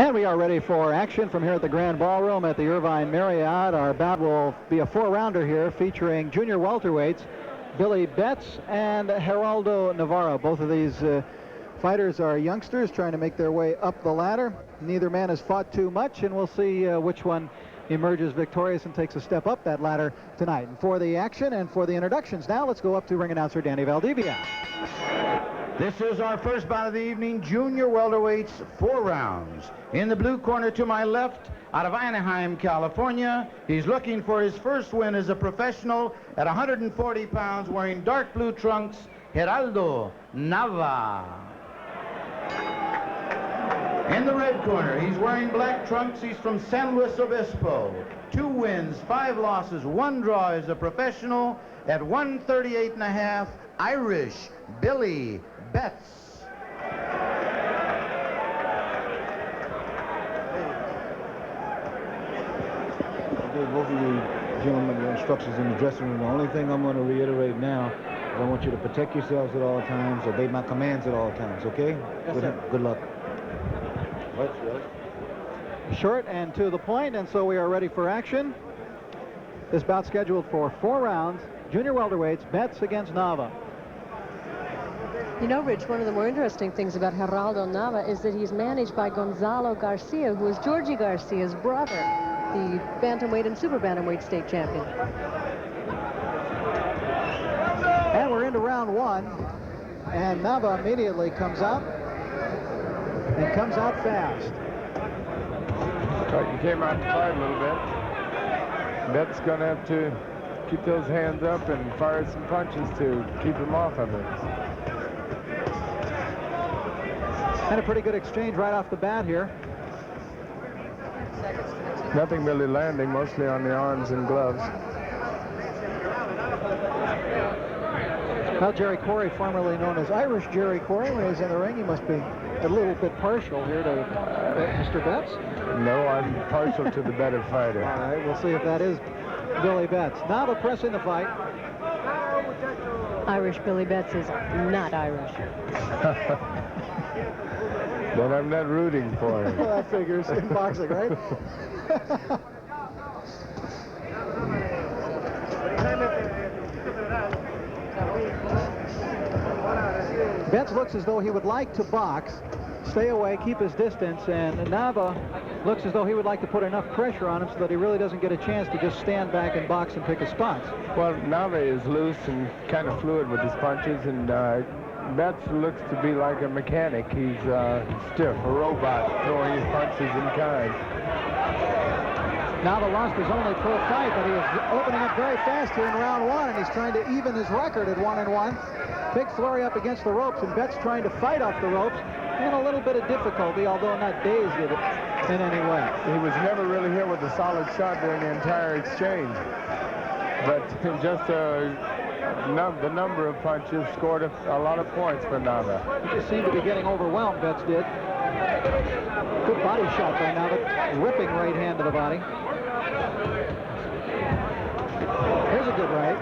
And we are ready for action from here at the Grand Ballroom at the Irvine Marriott. Our bout will be a 4-rounder here featuring junior welterweights Billy Betts and Gerraldo Nava. Both of these fighters are youngsters trying to make their way up the ladder. Neither man has fought too much, and we'll see which one emerges victorious and takes a step up that ladder tonight. And for the action and for the introductions now, let's go up to ring announcer Danny Valdivia. This is our first bout of the evening, junior welterweights, 4 rounds. In the blue corner to my left, out of Anaheim, California, he's looking for his first win as a professional at 140 pounds, wearing dark blue trunks, Gerraldo Nava. In the red corner, he's wearing black trunks. He's from San Luis Obispo. 2 wins, 5 losses, 1 draw as a professional at 138.5, Irish Billy Betts. I gave both of you gentlemen the instructions in the dressing room. The only thing I'm going to reiterate now is I want you to protect yourselves at all times, obey my commands at all times, okay? Yes, sir. Good luck. Short and to the point, and so we are ready for action. This bout scheduled for 4 rounds. Junior welterweights, Betts against Nava. You know, Rich, one of the more interesting things about Gerraldo Nava is that he's managed by Gonzalo Garcia, who is Georgie Garcia's brother, the bantamweight and super bantamweight state champion. And we're into round 1, and Nava immediately comes out, and comes out fast. He came out to fight a little bit. Betts going to have to keep those hands up and fire some punches to keep him off of it. And a pretty good exchange right off the bat here. Nothing really landing, mostly on the arms and gloves. Well, Jerry Corey, formerly known as Irish Jerry Corey, when he's in the ring, he must be a little bit partial here to Mr. Betts. No, I'm partial to the better fighter. All right, we'll see if that is Billy Betts. Nava pressing the fight. Irish Billy Betts is not Irish. Then I'm not rooting for him. Well, that figures in boxing, right? Betts looks as though he would like to box, stay away, keep his distance, and Nava looks as though he would like to put enough pressure on him so that he really doesn't get a chance to just stand back and box and pick his spots. Well, Nava is loose and kind of fluid with his punches, and Betts looks to be like a mechanic. He's stiff, a robot, throwing his punches in kind. Nava lost his only pro fight, but he is opening up very fast here in round 1, and he's trying to even his record at 1-1. Big flurry up against the ropes, and Betts trying to fight off the ropes in a little bit of difficulty, although not dazed in any way. He was never really hit with a solid shot during the entire exchange. But just the number of punches scored a lot of points for Nava. He just seemed to be getting overwhelmed, Betts did. Good body shot by Nava, ripping right hand to the body. Here's a good right.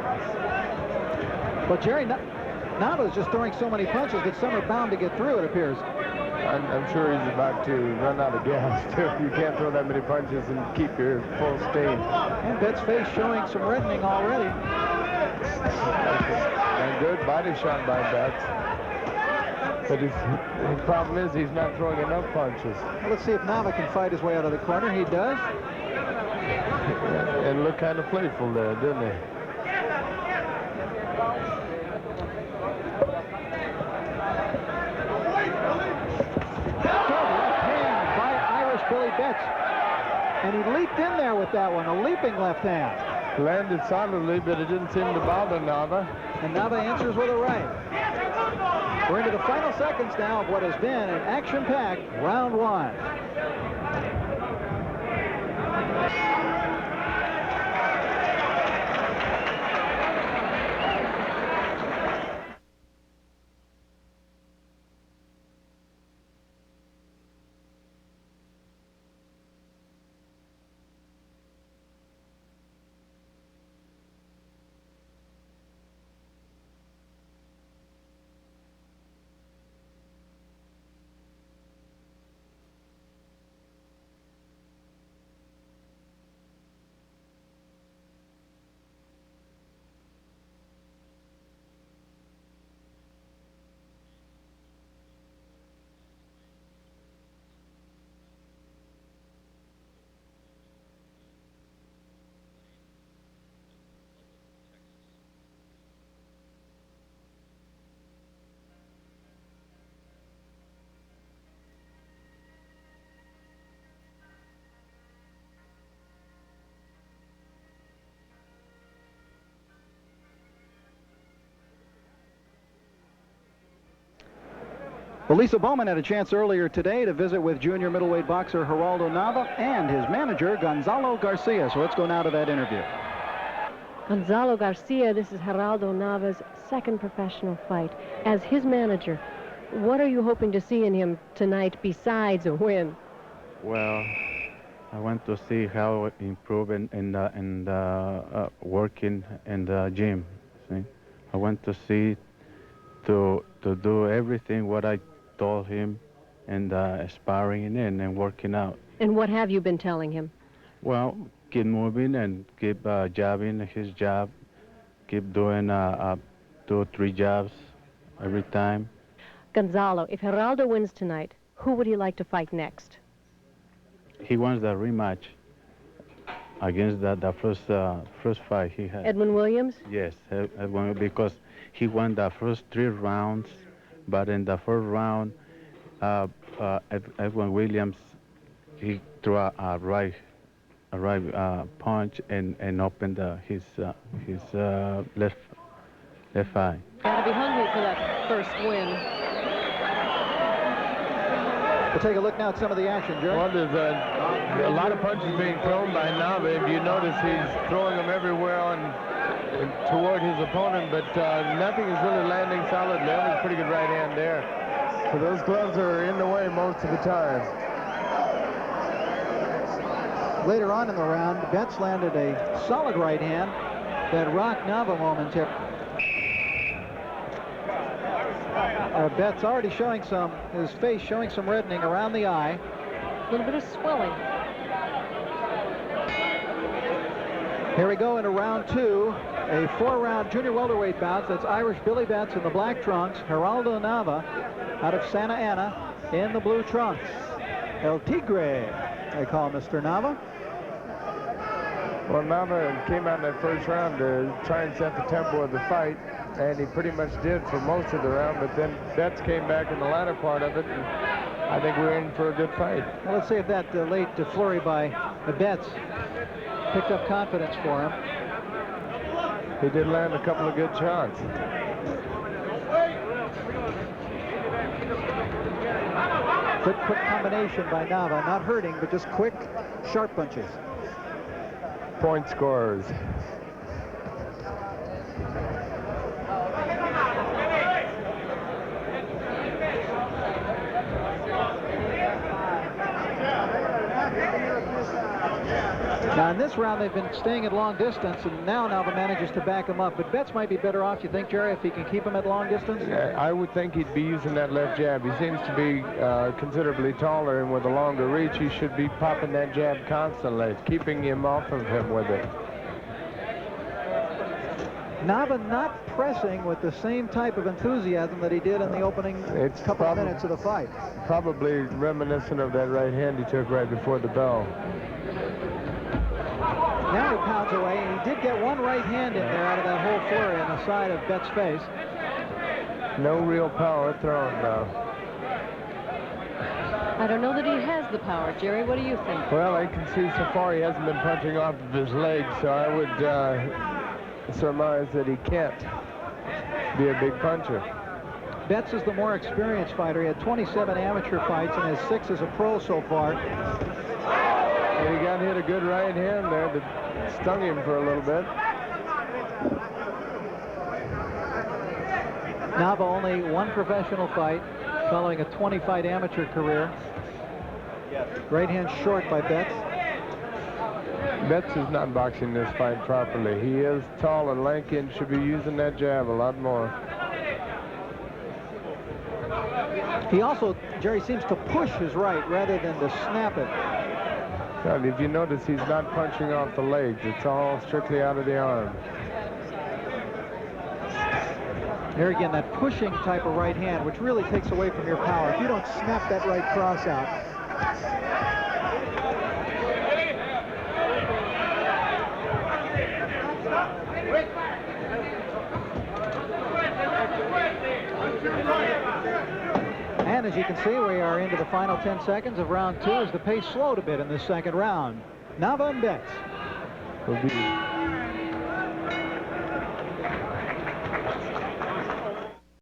But Jerry, Nava is just throwing so many punches that some are bound to get through, it appears. I'm sure he's about to run out of gas, too. You can't throw that many punches and keep your full steam. And Betts' face showing some reddening already. And good body shot by Betts. But his problem is he's not throwing enough punches. Well, let's see if Nava can fight his way out of the corner. He does. And looked kind of playful there, didn't he? Billy Betts, and he leaped in there with that one, a leaping left hand. Landed solidly, but it didn't seem to bother Nava. And Nava answers with a right. We're into the final seconds now of what has been an action-packed round 1. Well, Lisa Bowman had a chance earlier today to visit with junior middleweight boxer Gerraldo Nava and his manager, Gonzalo Garcia. So let's go now to that interview. Gonzalo Garcia, this is Gerraldo Nava's second professional fight. As his manager, what are you hoping to see in him tonight besides a win? Well, I want to see how improve and working in the gym. See? I want to see to do everything what I told him and sparring and working out. And what have you been telling him? Well, keep moving and keep jabbing his jab. Keep doing 2 or 3 jabs every time. Gonzalo, if Gerraldo wins tonight, who would he like to fight next? He wants the rematch against the first fight he had. Edwin Williams? Yes, Edwin, because he won the first 3 rounds, but in the first round, Edwin Williams, he threw a right punch and opened his left eye. Got to be hungry for that first win. We'll take a look now at some of the action, Jerry. Well, there's a lot of punches being thrown by Nava. If you notice, he's throwing them everywhere and toward his opponent, but nothing is really landing solidly. That was a pretty good right hand there. So those gloves are in the way most of the time. Later on in the round, Betts landed a solid right hand that rocked Nava momentarily. Betts already showing his face showing some reddening around the eye. A little bit of swelling. Here we go into round 2, a 4-round junior welterweight bout. That's Irish Billy Betts in the black trunks, Gerraldo Nava out of Santa Ana in the blue trunks. El Tigre, they call Mr. Nava. Well, Nava came out in that first round to try and set the tempo of the fight, and he pretty much did for most of the round, but then Betts came back in the latter part of it, and I think we're in for a good fight. Well, let's see if that late flurry by Betts picked up confidence for him. He did land a couple of good shots. Good quick combination by Nava, not hurting, but just quick, sharp punches. Point scorers. Now in this round they've been staying at long distance, and now Nava manages to back him up. But Betts might be better off, you think, Jerry, if he can keep him at long distance? Yeah, I would think he'd be using that left jab. He seems to be considerably taller, and with a longer reach, he should be popping that jab constantly, keeping him off of him with it. Nava not pressing with the same type of enthusiasm that he did in the opening couple of minutes of the fight. Probably reminiscent of that right hand he took right before the bell. Now he pounds away, and he did get one right hand in there out of that whole flurry on the side of Betts' face. No real power thrown now. I don't know that he has the power, Jerry. What do you think? Well, I can see so far he hasn't been punching off of his legs, so I would surmise that he can't be a big puncher. Betts is the more experienced fighter. He had 27 amateur fights and has 6 as a pro so far. And he got hit a good right hand there that stung him for a little bit. Nava only one professional fight following a 20-fight amateur career. Right hand short by Betts. Betts is not boxing this fight properly. He is tall and lanky and should be using that jab a lot more. He also, Jerry, seems to push his right rather than to snap it. God, if you notice, he's not punching off the legs. It's all strictly out of the arm. There again, that pushing type of right hand, which really takes away from your power. If you don't snap that right cross out. And as you can see, we are into the final 10 seconds of round 2 as the pace slowed a bit in this second round. Nava and Betts. Will be